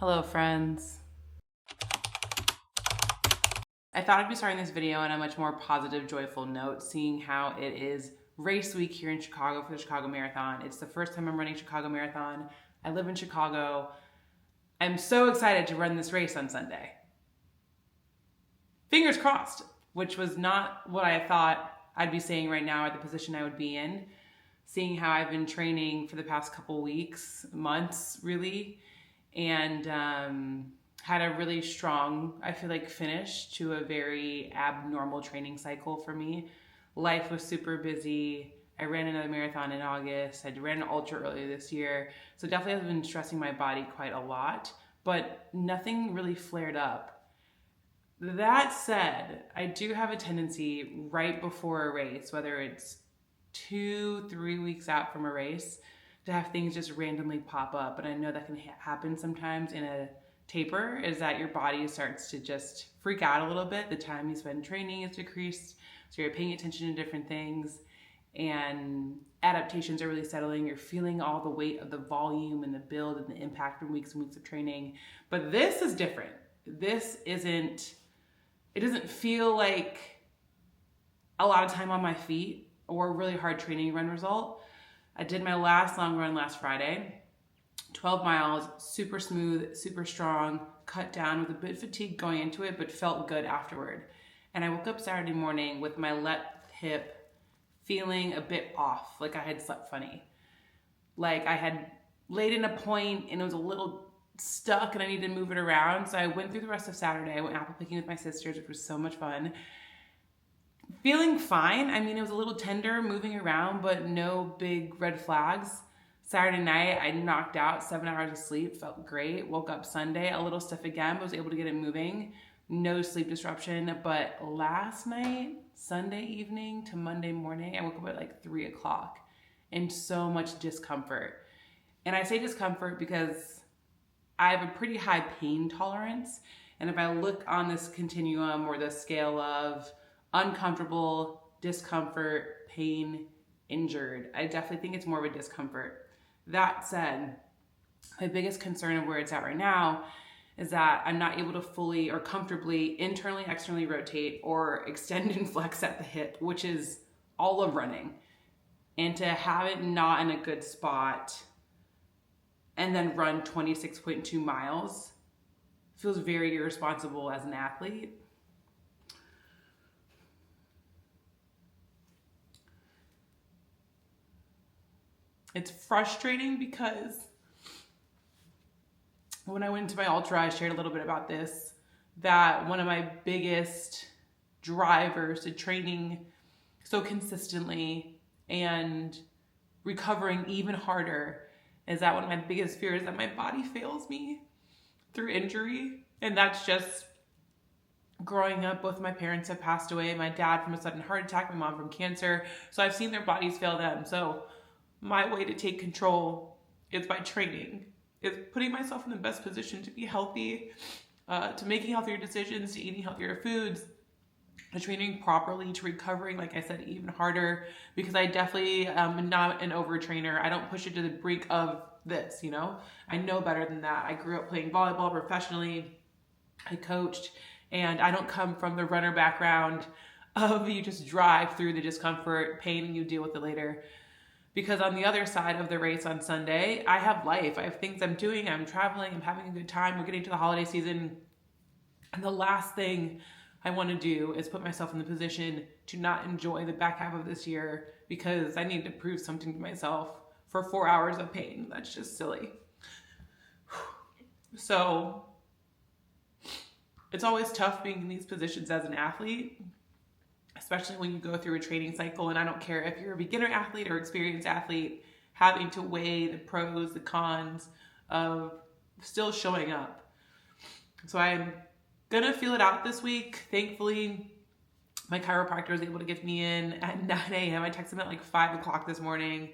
Hello friends. I thought I'd be starting this video on a much more positive, joyful note, seeing how it is race week here in Chicago for the Chicago Marathon. It's the first time I'm running Chicago Marathon. I live in Chicago. I'm so excited to run this race on Sunday. Fingers crossed, which was not what I thought I'd be saying right now at the position I would be in, seeing how I've been training for the past couple weeks, months really, and had a really strong, I feel like, finish to a very abnormal training cycle for me. Life was super busy. I ran another marathon in August. I ran an ultra earlier this year. So definitely have been stressing my body quite a lot, but nothing really flared up. That said, I do have a tendency right before a race, whether it's 2-3 weeks out from a race, to have things just randomly pop up. And I know that can happen sometimes in a taper, is that your body starts to just freak out a little bit. The time you spend training is decreased, so you're paying attention to different things, and adaptations are really settling. You're feeling all the weight of the volume and the build and the impact from weeks and weeks of training. But this is different. It doesn't feel like a lot of time on my feet or a really hard training run result. I did my last long run last Friday, 12 miles, super smooth, super strong, cut down with a bit fatigued going into it, but felt good afterward. And I woke up Saturday morning with my left hip feeling a bit off, like I had slept funny. Like I had laid in a point and it was a little stuck and I needed to move it around. So I went through the rest of Saturday. I went apple picking with my sisters, which was so much fun. Feeling fine. I mean, it was a little tender moving around, but no big red flags. Saturday night, I knocked out 7 hours of sleep, felt great. Woke up Sunday, a little stiff again, but was able to get it moving. No sleep disruption. But last night, Sunday evening to Monday morning, I woke up at like 3 o'clock and so much discomfort. And I say discomfort because I have a pretty high pain tolerance. And if I look on this continuum or the scale of uncomfortable, discomfort, pain, injured, I definitely think it's more of a discomfort. That said, my biggest concern of where it's at right now is that I'm not able to fully or comfortably internally, externally rotate or extend and flex at the hip, which is all of running. And to have it not in a good spot and then run 26.2 miles feels very irresponsible as an athlete. It's frustrating because when I went into my ultra, I shared a little bit about this, that one of my biggest drivers to training so consistently and recovering even harder is that one of my biggest fears is that my body fails me through injury. And that's just growing up. Both my parents have passed away. My dad from a sudden heart attack, my mom from cancer. So I've seen their bodies fail them. So my way to take control is by training. It's putting myself in the best position to be healthy, to making healthier decisions, to eating healthier foods, to training properly, to recovering, like I said, even harder, because I definitely am not an overtrainer. I don't push it to the brink of this, you know? I know better than that. I grew up playing volleyball professionally. I coached, and I don't come from the runner background of you just drive through the discomfort, pain, and you deal with it later. Because on the other side of the race on Sunday, I have life. I have things I'm doing. I'm traveling. I'm having a good time. We're getting to the holiday season. And the last thing I want to do is put myself in the position to not enjoy the back half of this year because I need to prove something to myself for 4 hours of pain. That's just silly. So it's always tough being in these positions as an athlete, especially when you go through a training cycle. And I don't care if you're a beginner athlete or experienced athlete, having to weigh the pros, the cons of still showing up. So I'm gonna feel it out this week. Thankfully, my chiropractor was able to get me in at 9 a.m. I texted him at like 5 o'clock this morning.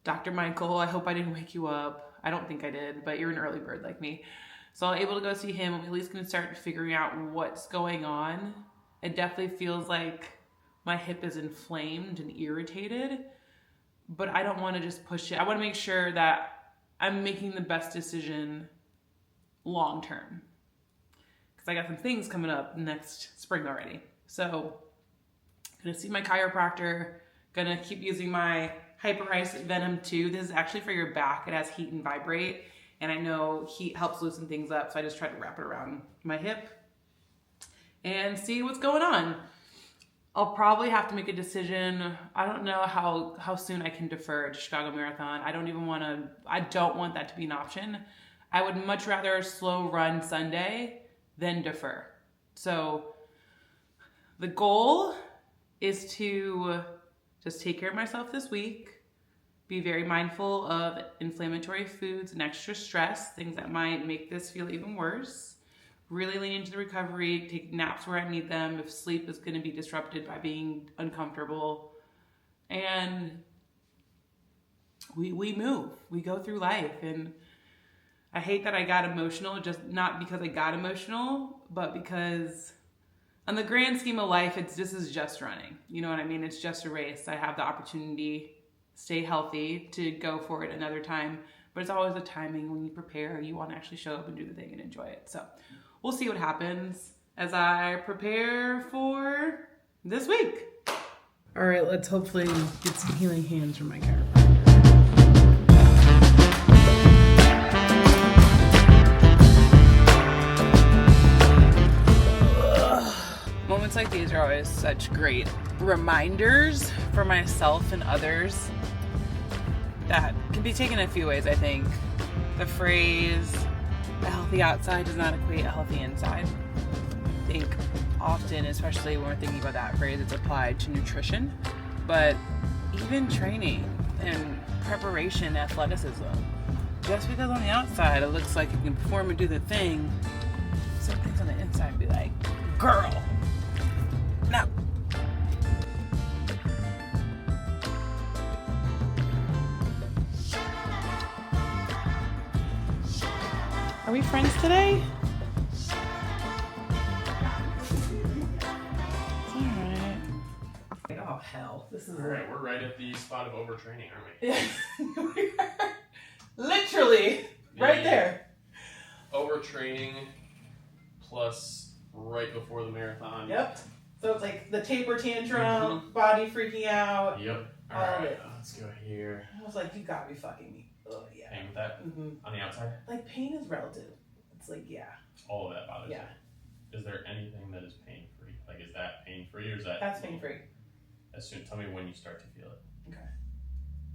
Dr. Michael, I hope I didn't wake you up. I don't think I did, but you're an early bird like me. So I'm able to go see him. I'm at least gonna start figuring out what's going on. It definitely feels like my hip is inflamed and irritated, but I don't want to just push it. I want to make sure that I'm making the best decision long term. Because I got some things coming up next spring already. So gonna see my chiropractor, gonna keep using my Hyper-Ice Venom 2. This is actually for your back. It has heat and vibrate, and I know heat helps loosen things up, so I just try to wrap it around my hip and see what's going on. I'll probably have to make a decision. I don't know how soon I can defer to Chicago Marathon. I don't want that to be an option. I would much rather slow run Sunday than defer. So the goal is to just take care of myself this week, be very mindful of inflammatory foods and extra stress, things that might make this feel even worse. Really lean into the recovery, take naps where I need them if sleep is going to be disrupted by being uncomfortable. And we move, we go through life. And I hate that I got emotional, just not because I got emotional, but because on the grand scheme of life, this is just running. You know what I mean? It's just a race. I have the opportunity to stay healthy, to go for it another time, but it's always a timing when you prepare, you want to actually show up and do the thing and enjoy it. So we'll see what happens as I prepare for this week. All right, let's hopefully get some healing hands from my chiropractor. Moments like these are always such great reminders for myself and others that can be taken a few ways, I think. The phrase, a healthy outside does not equate a healthy inside. I think often, especially when we're thinking about that phrase, it's applied to nutrition, but even training and preparation, athleticism. Just because on the outside it looks like you can perform and do the thing, some things on the inside be like, girl, no. Are we friends today? It's alright. Oh hell, this is alright. We're right at the spot of overtraining, aren't we? Yeah, we are. Literally, right there. Overtraining plus right before the marathon. Yep. So it's like the taper tantrum, body freaking out. Yep. All of it. Let's go here. I was like, you gotta be fucking me. Oh yeah. Pain with that? On the outside? Like pain is relative. It's like, yeah. All of that bothers you. Is there anything that is pain free? Like, is that pain free or is that? That's pain free. As soon, tell me when you start to feel it. Okay.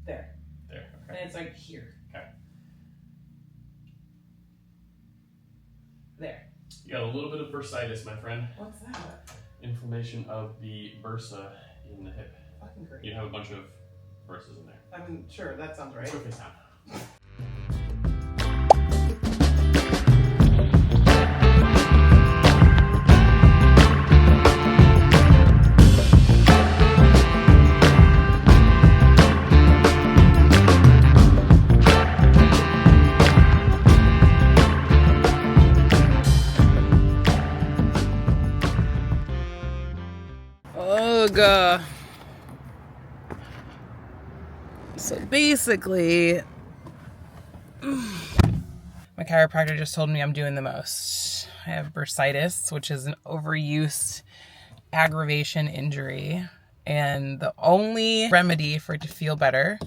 There. There. Okay. And it's like here. Okay. There. You got a little bit of bursitis, my friend. What's that? Inflammation of the bursa in the hip. Fucking great. You have a bunch of bursas in there. I mean, sure, that sounds right. It's okay, Sam. So basically, my chiropractor just told me I'm doing the most. I have bursitis, which is an overuse aggravation injury. And the only remedy for it to feel better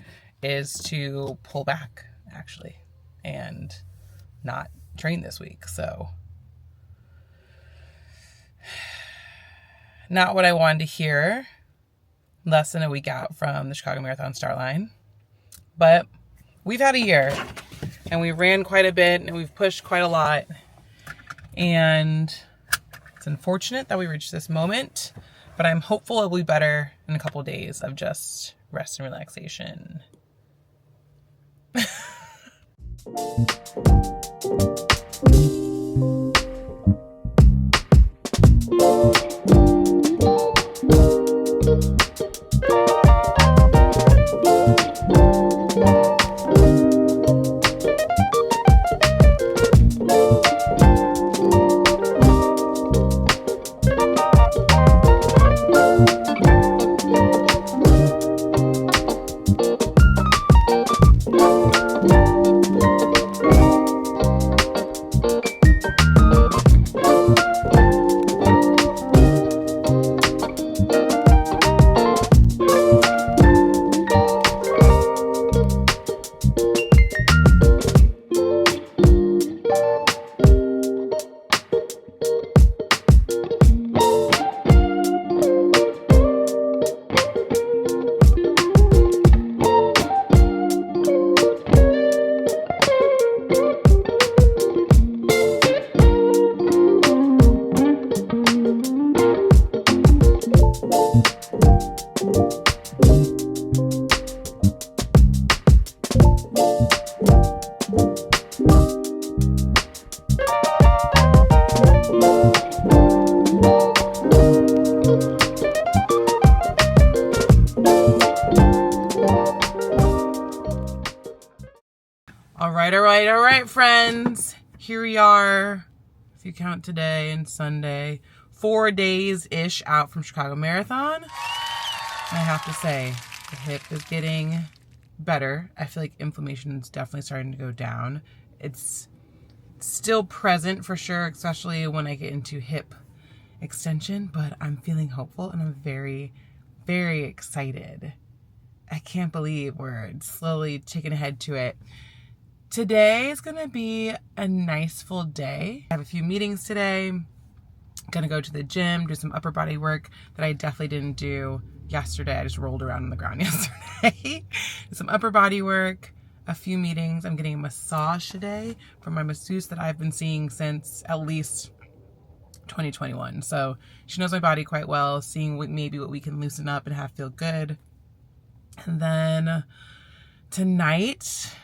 is to pull back, actually, and not train this week. So not what I wanted to hear less than a week out from the Chicago Marathon start line. But we've had a year and we ran quite a bit and we've pushed quite a lot. And it's unfortunate that we reached this moment, but I'm hopeful it'll be better in a couple of days of just rest and relaxation. all right, friends. Here we are. If you count today and Sunday, 4 days-ish out from Chicago Marathon. I have to say, the hip is getting better. I feel like inflammation is definitely starting to go down. It's still present for sure, especially when I get into hip extension, but I'm feeling hopeful and I'm very, very excited. I can't believe we're slowly taking ahead to it. Today is going to be a nice full day. I have a few meetings today. Gonna go to the gym, do some upper body work that I definitely didn't do yesterday. I just rolled around on the ground yesterday. Some upper body work, a few meetings. I'm getting a massage today from my masseuse that I've been seeing since at least 2021. So she knows my body quite well, seeing what we can loosen up and have feel good. And then tonight,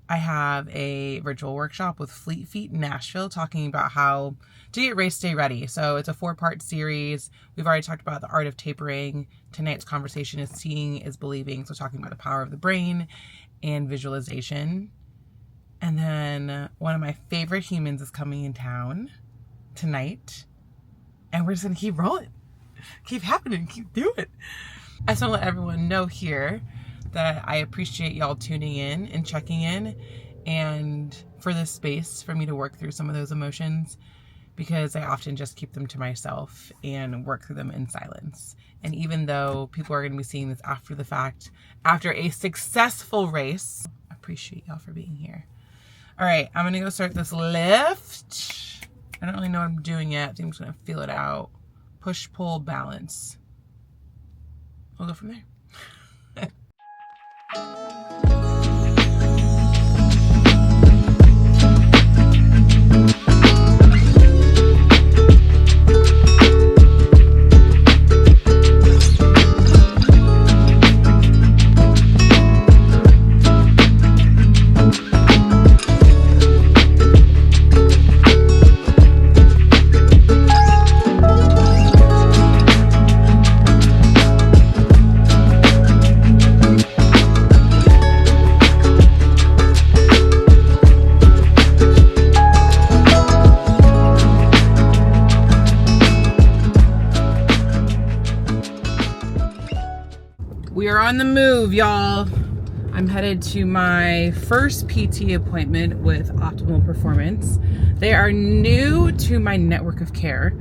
I have a virtual workshop with Fleet Feet in Nashville talking about how to get race day ready. So it's a 4-part series. We've already talked about the art of tapering. Tonight's conversation is seeing is believing. So talking about the power of the brain and visualization. And then one of my favorite humans is coming in town tonight. And we're just going to keep rolling. Keep happening. Keep doing it. I just want to let everyone know here that I appreciate y'all tuning in and checking in and for this space for me to work through some of those emotions, because I often just keep them to myself and work through them in silence. And even though people are going to be seeing this after the fact, after a successful race, I appreciate y'all for being here. All right, I'm going to go start this lift. I don't really know what I'm doing yet. I think I'm just going to feel it out. Push, pull, balance. We'll go from there. We are on the move, y'all. I'm headed to my first PT appointment with Optimal Performance. They are new to my network of care,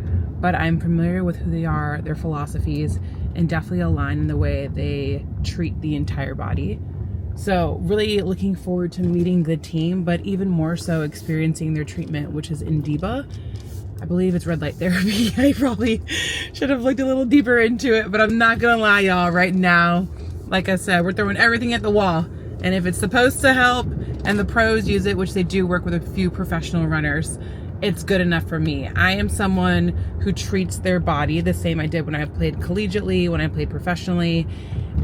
but I'm familiar with who they are, their philosophies, and definitely align in the way they treat the entire body. So really looking forward to meeting the team, but even more so experiencing their treatment, which is INDIBA. I believe it's red light therapy. I probably should have looked a little deeper into it, but I'm not gonna lie, y'all, right now, like I said, we're throwing everything at the wall. And if it's supposed to help and the pros use it, which they do work with a few professional runners, it's good enough for me. I am someone who treats their body the same I did when I played collegiately, when I played professionally,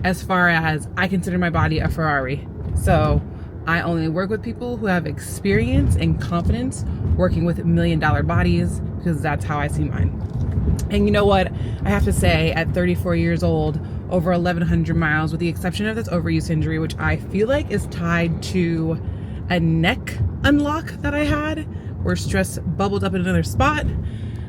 as far as I consider my body a Ferrari. So I only work with people who have experience and confidence working with $1 million bodies, because that's how I see mine. And you know what? I have to say, at 34 years old, over 1,100 miles, with the exception of this overuse injury, which I feel like is tied to a neck unlock that I had, where stress bubbled up in another spot,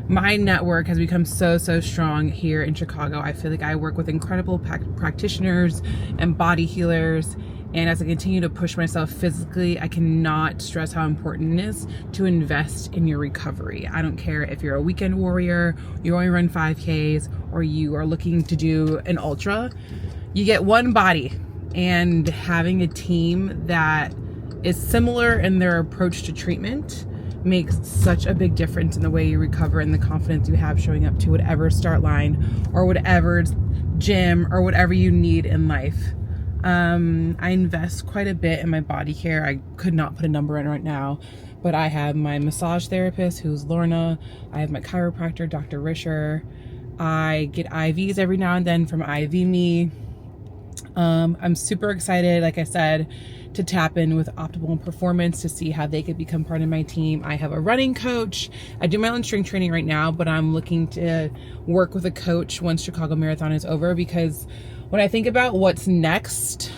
my network has become so strong here in Chicago. I feel like I work with incredible practitioners and body healers. And as I continue to push myself physically, I cannot stress how important it is to invest in your recovery. I don't care if you're a weekend warrior, you only run 5Ks, or you are looking to do an ultra. You get one body, and having a team that is similar in their approach to treatment makes such a big difference in the way you recover and the confidence you have showing up to whatever start line or whatever gym or whatever you need in life. I invest quite a bit in my body care. I could not put a number in right now, but I have my massage therapist, who's Lorna. I have my chiropractor, Dr. Risher. I get IVs every now and then from IVme. I'm super excited, like I said, to tap in with Optimal Performance to see how they could become part of my team. I have a running coach. I do my own strength training right now, but I'm looking to work with a coach once Chicago Marathon is over, because when I think about what's next,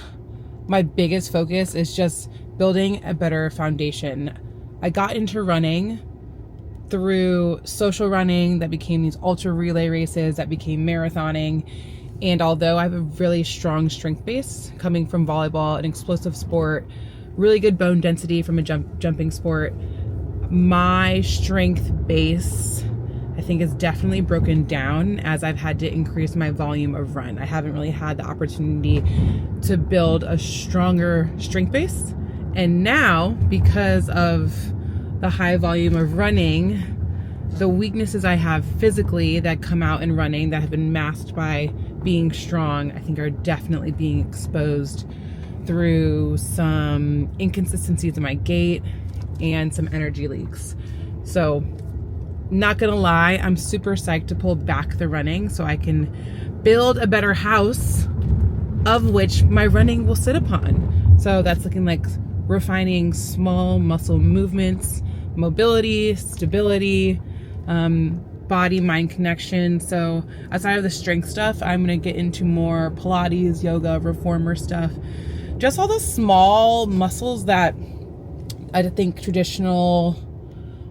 my biggest focus is just building a better foundation. I got into running through social running that became these ultra relay races that became marathoning. And although I have a really strong strength base coming from volleyball, an explosive sport, really good bone density from a jumping sport, my strength base, I think, is definitely broken down as I've had to increase my volume of run. I haven't really had the opportunity to build a stronger strength base. And now, because of the high volume of running, the weaknesses I have physically that come out in running that have been masked by being strong, I think are definitely being exposed through some inconsistencies in my gait and some energy leaks. So, not gonna lie, I'm super psyched to pull back the running so I can build a better house of which my running will sit upon. So that's looking like refining small muscle movements, mobility, stability, body-mind connection. So outside of the strength stuff, I'm gonna get into more Pilates, yoga, reformer stuff. Just all those small muscles that I think traditional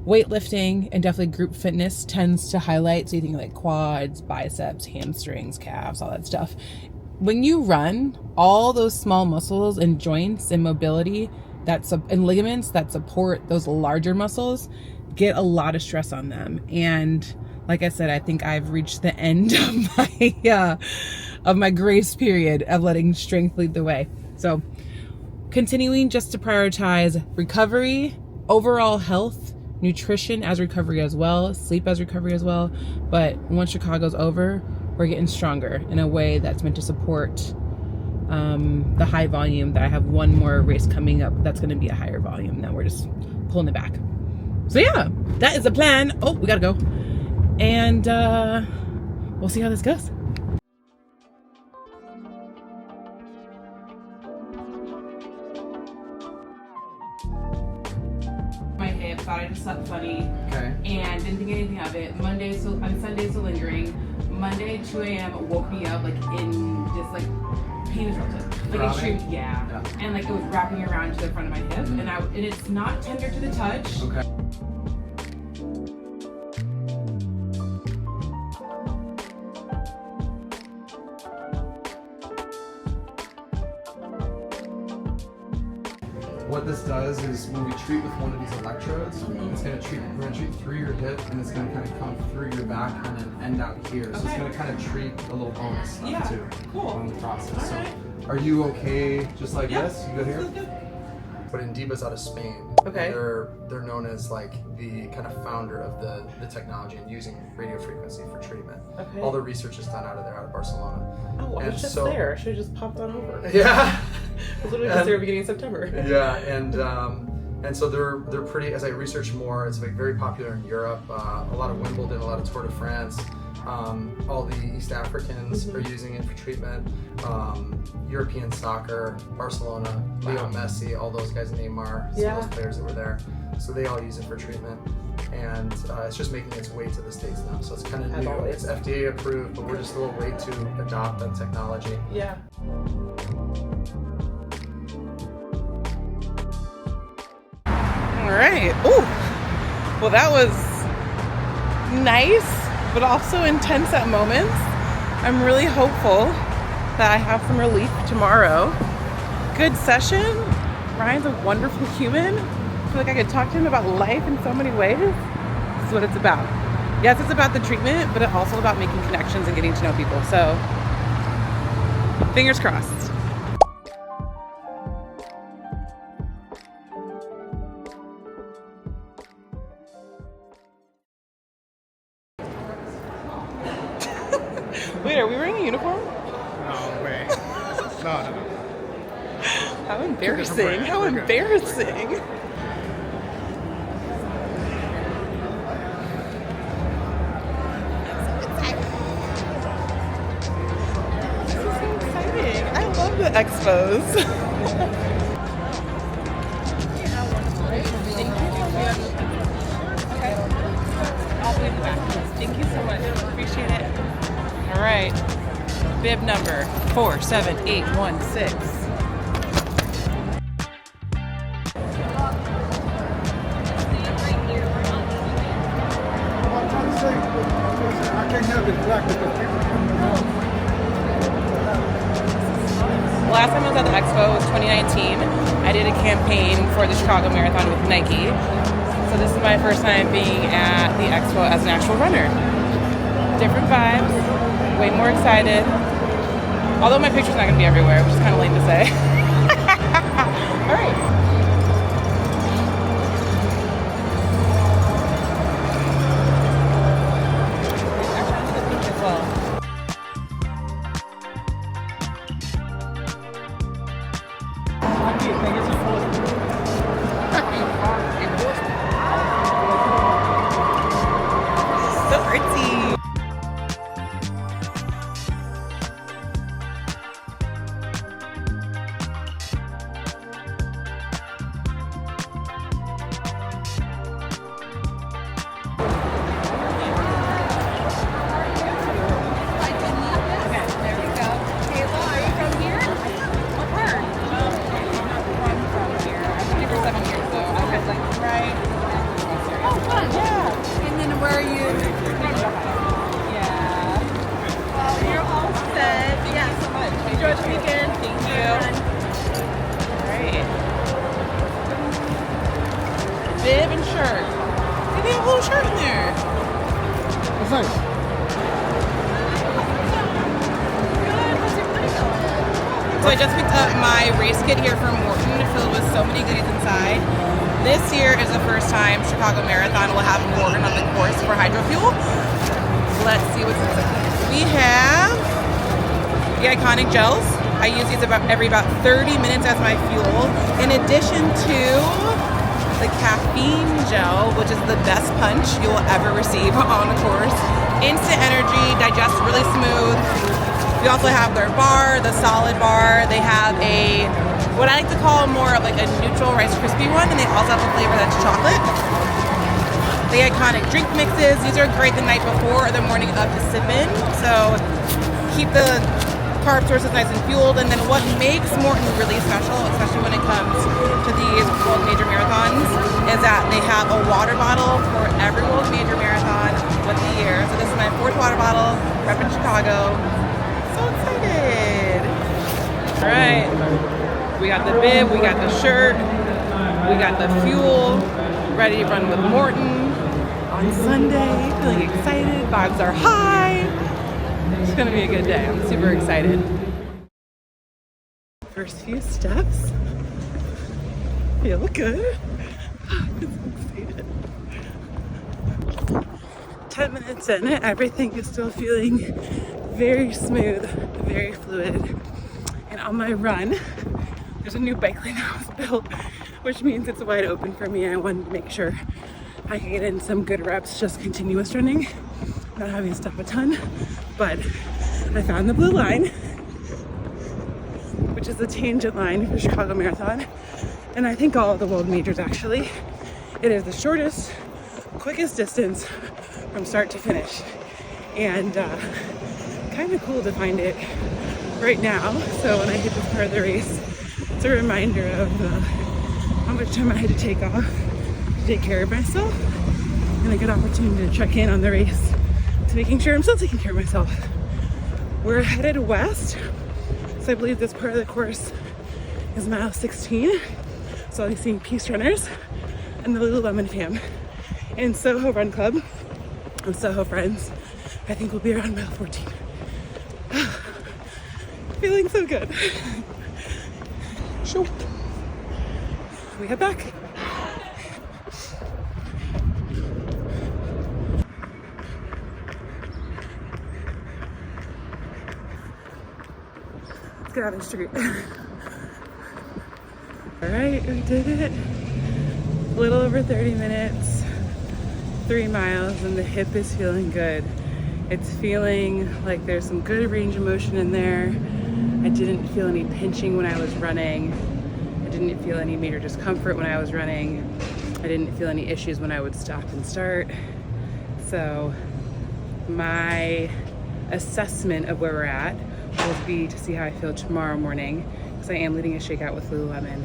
weightlifting and definitely group fitness tends to highlight. So you think like quads, biceps, hamstrings, calves, all that stuff. When you run, all those small muscles and joints and mobility and ligaments that support those larger muscles get a lot of stress on them. And like I said, I think I've reached the end of my grace period of letting strength lead the way. So continuing just to prioritize recovery, overall health, nutrition as recovery as well, sleep as recovery as well. But once Chicago's over, we're getting stronger in a way that's meant to support the high volume that I have one more race coming up that's going to be a higher volume. Now we're just pulling it back. So yeah, that is the plan. Oh, we gotta go. And we'll see how this goes. My hip, thought I just slept funny. Okay. And didn't think anything of it. Sunday still lingering. Monday, 2 a.m. woke me up like in this like penis relative. Like extreme, yeah. And like it was wrapping around to the front of my hip. Mm-hmm. And it's not tender to the touch. Okay. What this does is when we treat with one of these electrodes, we're going to treat through your hip, and it's going to kind of come through your back and then end out here. So it's going to kind of treat a little bonus stuff too on the process. So are you okay just like this? You good here? But INDIBA's out of Spain. Okay. They're known as like the kind of founder of the technology and using radio frequency for treatment. Okay. All the research is done out of Barcelona. Oh, I was just there. I should have just popped on over. Yeah. I was literally just there beginning of September. Yeah, and so they're pretty. As I research more, it's like very popular in Europe. A lot of Wimbledon, a lot of Tour de France. All the East Africans are using it for treatment. European soccer, Barcelona, Leo Messi, all those guys, Neymar, some of those players that were there. So they all use it for treatment. And it's just making its way to the States now. So it's kind of new. It's FDA approved, but we're just a little late to adopt that technology. Yeah. All right. Ooh. Well, that was nice, but also intense at moments. I'm really hopeful that I have some relief tomorrow. Good session. Ryan's a wonderful human. I feel like I could talk to him about life in so many ways. This is what it's about. Yes, it's about the treatment, but it's also about making connections and getting to know people. So, fingers crossed. Wait, are we wearing a uniform? No way. No. How embarrassing. How embarrassing. The expos. Thank you so much. Appreciate it. All right. Bib number 47816. I can't have it black because people don't know. Last time I was at the expo was 2019. I did a campaign for the Chicago Marathon with Nike. So this is my first time being at the expo as an actual runner. Different vibes, way more excited. Although my picture's not gonna be everywhere, which is kind of lame to say. All right. Bib and shirt. They have a little shirt in there. That's nice. So I just picked up my race kit here from Maurten, filled with so many goodies inside. This year is the first time Chicago Marathon will have Maurten on the course for hydro fuel. Let's see what's inside. We have the iconic gels. I use these every about 30 minutes as my fuel. In addition to the caffeine gel, which is the best punch you will ever receive on a course. Instant energy, digests really smooth. We also have their bar, the solid bar. They have a, what I like to call more of like a neutral Rice Krispie one, and they also have a flavor that's chocolate. The iconic drink mixes, these are great the night before or the morning of to sip in. So keep the carb sources nice and fueled. And then what makes Maurten really special, especially when it comes to these World Major Marathons, is that they have a water bottle for every World Major Marathon of the year. So this is my 4th water bottle, repping Chicago. So excited. All right, we got the bib, we got the shirt, we got the fuel, ready to run with Maurten on Sunday. Feeling excited, vibes are high. It's gonna be a good day. I'm super excited. First few steps feel good. I'm excited. 10 minutes in, everything is still feeling very smooth, very fluid. And on my run, there's a new bike lane that was built, which means it's wide open for me. I wanted to make sure I could get in some good reps, just continuous running, not having to stop a ton. But I found the blue line, which is the tangent line for Chicago Marathon. And I think all of the world majors actually. It is the shortest, quickest distance from start to finish. And kind of cool to find it right now. So when I hit this part of the race, it's a reminder of how much time I had to take off to take care of myself, and a good opportunity to check in on the race to making sure I'm still taking care of myself. We're headed west, so I believe this part of the course is mile 16. So I'll be seeing Peace Runners and the Lululemon fam in Soho Run Club and Soho Friends. I think we'll be around mile 14. Feeling so good. Sure. We head back. Let's get out of the street. All right, we did it. A little over 30 minutes, 3 miles, and the hip is feeling good. It's feeling like there's some good range of motion in there. I didn't feel any pinching when I was running. I didn't feel any major discomfort when I was running. I didn't feel any issues when I would stop and start. So my assessment of where we're at will be to see how I feel tomorrow morning, because I am leading a shakeout with Lululemon,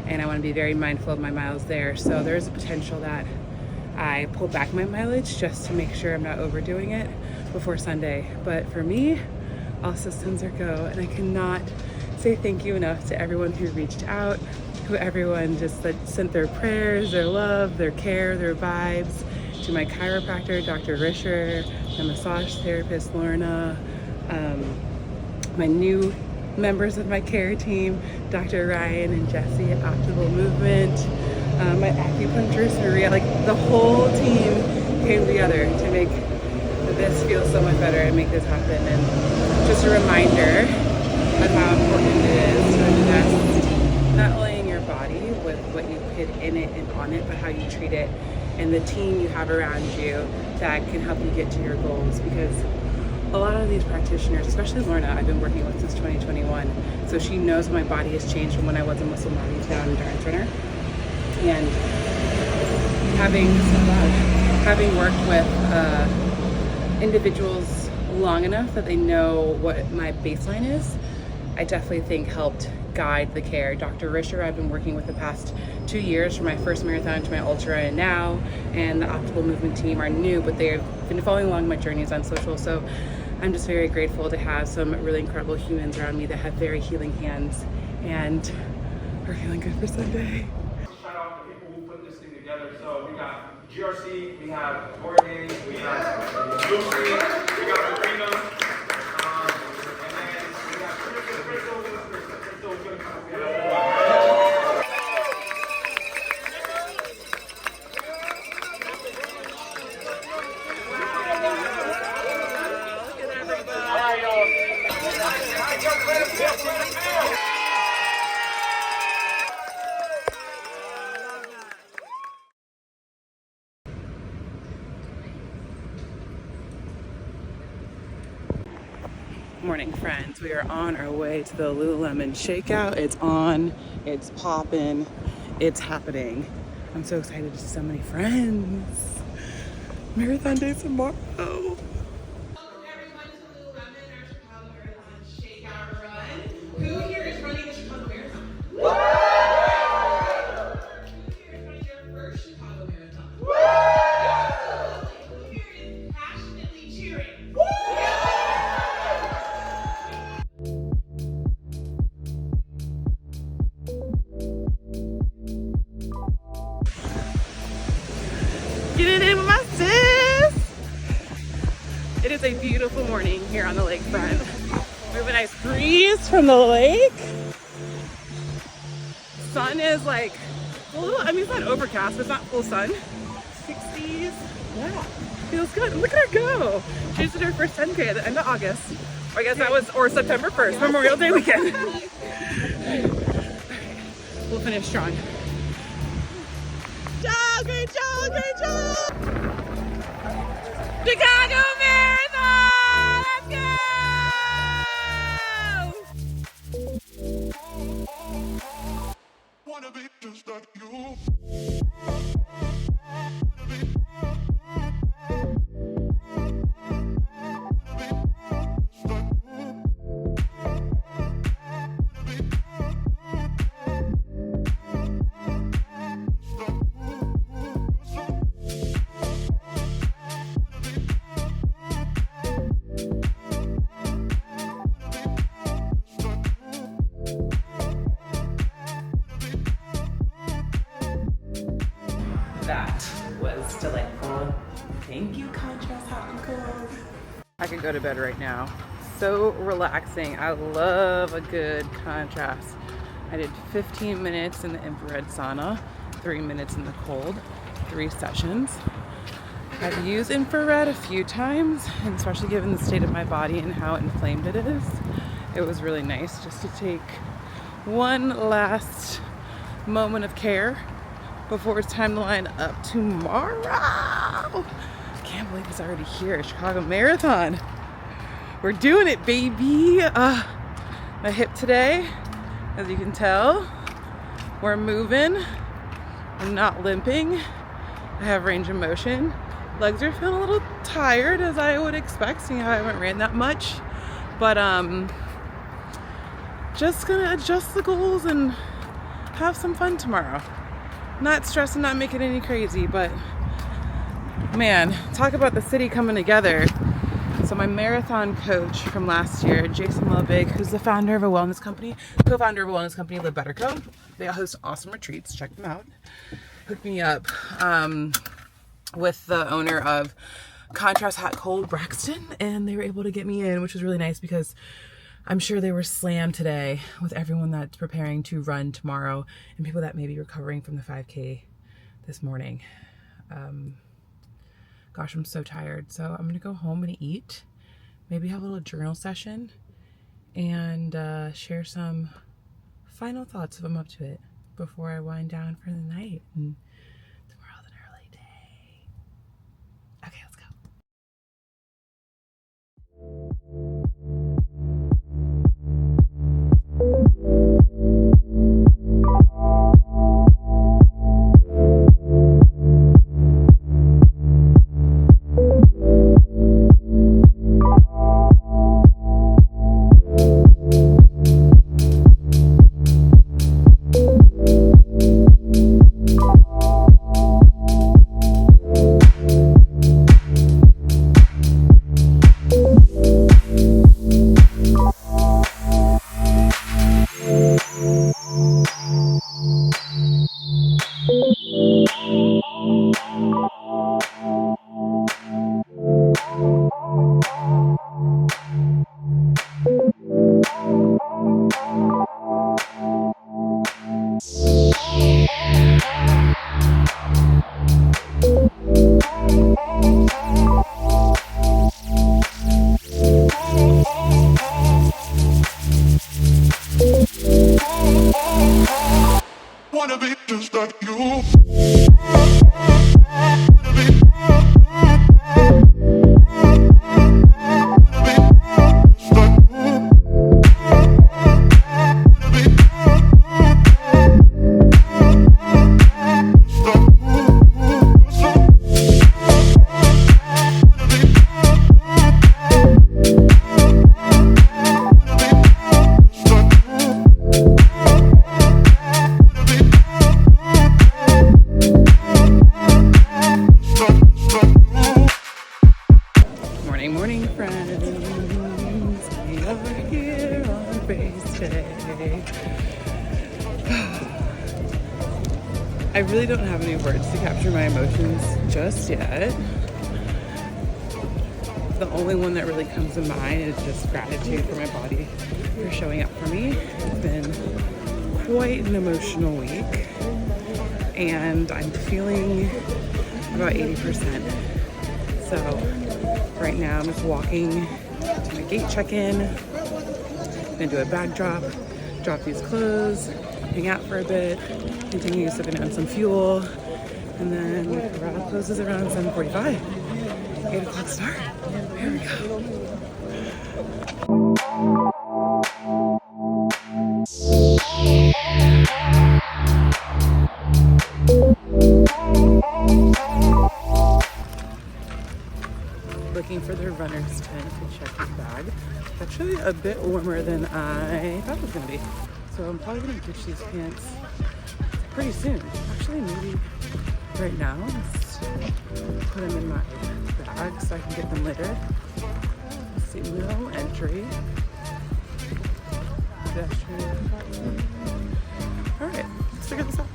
and I want to be very mindful of my miles there. So there is a potential that I pull back my mileage just to make sure I'm not overdoing it. before Sunday. But for me, all systems are go, and I cannot say thank you enough to everyone who reached out, who everyone just sent their prayers, their love, their care, their vibes, to my chiropractor, Dr. Risher, my massage therapist, Lorna, my new members of my care team, Dr. Ryan and Jesse at Optimal Movement, my acupuncturist, Maria, like the whole team came together to make this feel so much better and make this happen. And just a reminder of how important it is to invest not only in your body with what you put in it and on it, but how you treat it and the team you have around you that can help you get to your goals. Because a lot of these practitioners, especially Lorna, I've been working with since 2021, so she knows my body has changed from when I was a muscle mom-down endurance runner. And having worked with individuals long enough that they know what my baseline is, I definitely think helped guide the care. Dr. Risher, I've been working with the past 2 years, from my first marathon to my ultra and now, and the Optimal Movement team are new, but they've been following along my journeys on social. So I'm just very grateful to have some really incredible humans around me that have very healing hands and are feeling good for Sunday. Shout out to people who put this thing together. So we got GRC, we have Maurten, we have Lucy, we got Marina, and then we have Crystal gonna come together. Morning, friends. We are on our way to the Lululemon shakeout. It's on, it's popping, it's happening. I'm so excited to see so many friends. Marathon day tomorrow. Welcome everyone to Lululemon, our Chicago Marathon shakeout run. Who here is running the Chicago Marathon? Woo! Who here is running their first Chicago Marathon? Woo! Who here is passionately cheering? Woo! Get it in with my sis! It is a beautiful morning here on the lakefront. We have a nice breeze from the lake. Sun is like a little, I mean, it's not overcast, but it's not full sun. 60s. Yeah, feels good. Look at her go. She just did her first 10K at the end of August. Or I guess that was, or September 1st, Memorial Day weekend. We'll finish strong. Job, great job, great job! Chicago Marathon! Let's go! Wanna be just like you. That was delightful. Thank you, Contrast Hot+Cold. I could go to bed right now. So relaxing. I love a good contrast. I did 15 minutes in the infrared sauna, 3 minutes in the cold, 3 sessions. I've used infrared a few times, and especially given the state of my body and how inflamed it is, it was really nice just to take one last moment of care before it's time to line up tomorrow. Can't believe it's already here, Chicago Marathon. We're doing it, baby. My hip today, as you can tell, we're moving. I'm not limping. I have range of motion. Legs are feeling a little tired, as I would expect, seeing how I haven't ran that much. But just gonna adjust the goals and have some fun tomorrow. Not stressing, not making any crazy, but man, talk about the city coming together. So my marathon coach from last year, Jason Lubig, who's the founder of a wellness company, co-founder of a wellness company, Live Better Co. They host awesome retreats. Check them out. Hooked me up with the owner of Contrast Hot+Cold, Braxton, and they were able to get me in, which was really nice because I'm sure they were slammed today with everyone that's preparing to run tomorrow and people that may be recovering from the 5K this morning. Gosh, I'm so tired. So I'm gonna go home and eat, maybe have a little journal session, and share some final thoughts if I'm up to it before I wind down for the night. And tomorrow's an early day. Okay, let's go. Wanna be just like you. Morning, friends. We are here on race day. I really don't have any words to capture my emotions just yet. The only one that really comes to mind is just gratitude for my body for showing up for me. It's been quite an emotional week, and I'm feeling about 80%. So right now I'm just walking to my gate check-in. I'm gonna do a bag drop these clothes, hang out for a bit, continue sipping on some fuel, and then the route closes around 7:45. 8 o'clock start. Here we go. Looking for the runner's tent to check his bag. It's actually a bit warmer than I thought it was gonna be. So I'm probably gonna ditch these pants pretty soon. Actually, maybe right now. Let's put them in my bag so I can get them later. Let's see, no entry. Pedestrian. All right, let's figure this out.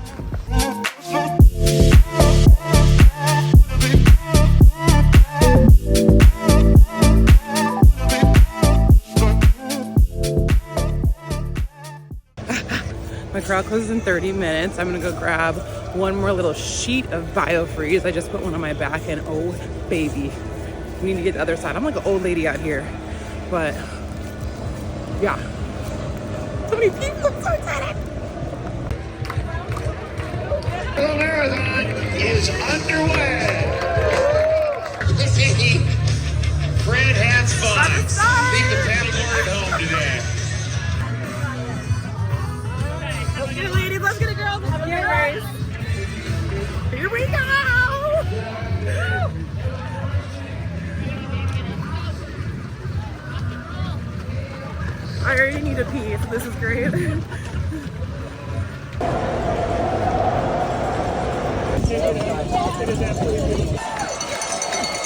My crowd closes in 30 minutes. I'm gonna go grab one more little sheet of BioFreeze. I just put one on my back and oh baby, we need to get the other side. I'm like an old lady out here, but yeah. So many people, I'm so excited. The marathon is underway. Fred has fun. Leave the paddleboard at home today. Let's get it, ladies. Let's get it, girls. Let's get it. Here we go. I already need a pee, so this is great.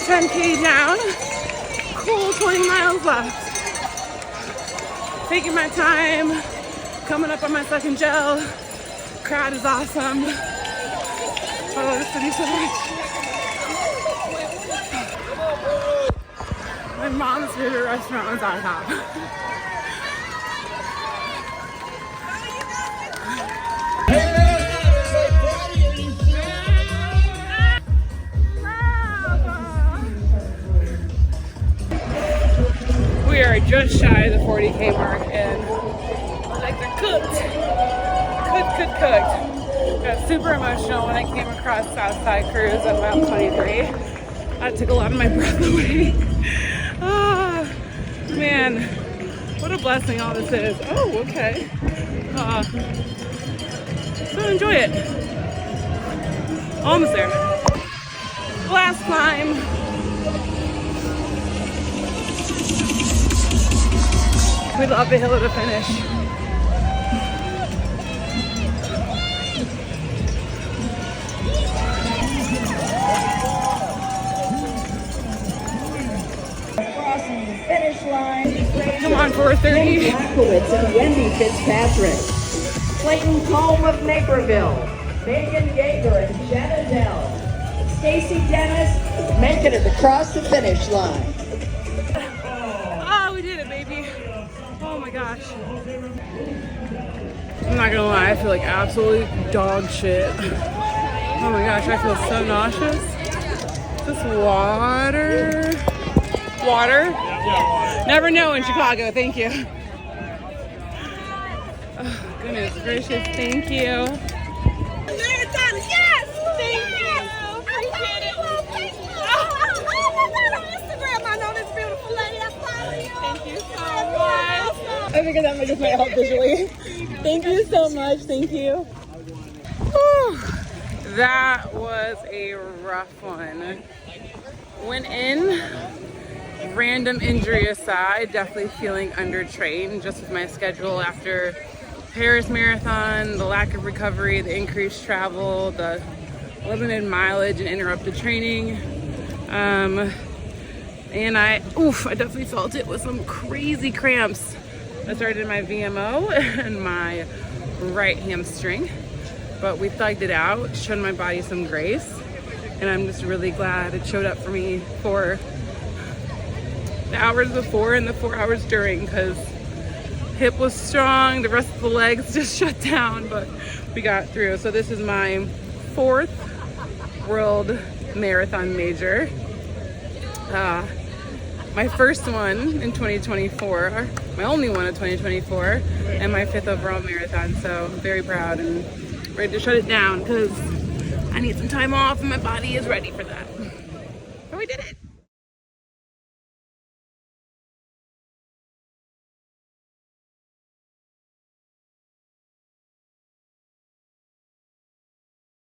10K down. cool 20 miles left. Taking my time, coming up on my second gel. Crowd is awesome. Oh, this city so much. My mom's favorite restaurant was IHOP. We are just shy of the 40K mark and like they're cooked. Cooked. Got super emotional when I came across Southside Cruise on mile 23. That took a lot of my breath away. Ah, man, what a blessing all this is. Oh, okay. So enjoy it. Almost there. Last climb. We love the hill to finish. Crossing the finish line. Come on, 4:30. Blackowitz and Wendy Fitzpatrick. Clayton Combe of Naperville. Megan Yeager and Jenna Dell. Stacy Dennis making it across the finish line. Oh, we did it, baby. Oh my gosh. I'm not gonna lie, I feel like absolute dog shit. Oh my gosh, I feel so nauseous. This water. Water? Never know in Chicago, thank you. Oh, goodness gracious, thank you. Yes! Thank you! Appreciate it. Oh my God, on Instagram, I know this beautiful lady. I follow you. Thank you so much. I figured that might just might help visually. Thank you so much. Thank you. Whew. That was a rough one. Went in, random injury aside, definitely feeling undertrained just with my schedule after Paris Marathon, the lack of recovery, the increased travel, the limited mileage and interrupted training. And I definitely felt it with some crazy cramps that started in my VMO and my right hamstring. But we thugged it out, showed my body some grace. And I'm just really glad it showed up for me for the hours before and the 4 hours during, because hip was strong, the rest of the legs just shut down, but we got through. So this is my 4th World Marathon Major. My first one in 2024, my only one in 2024, and my 5th overall marathon. So I'm very proud and ready to shut it down because I need some time off and my body is ready for that. But we did it.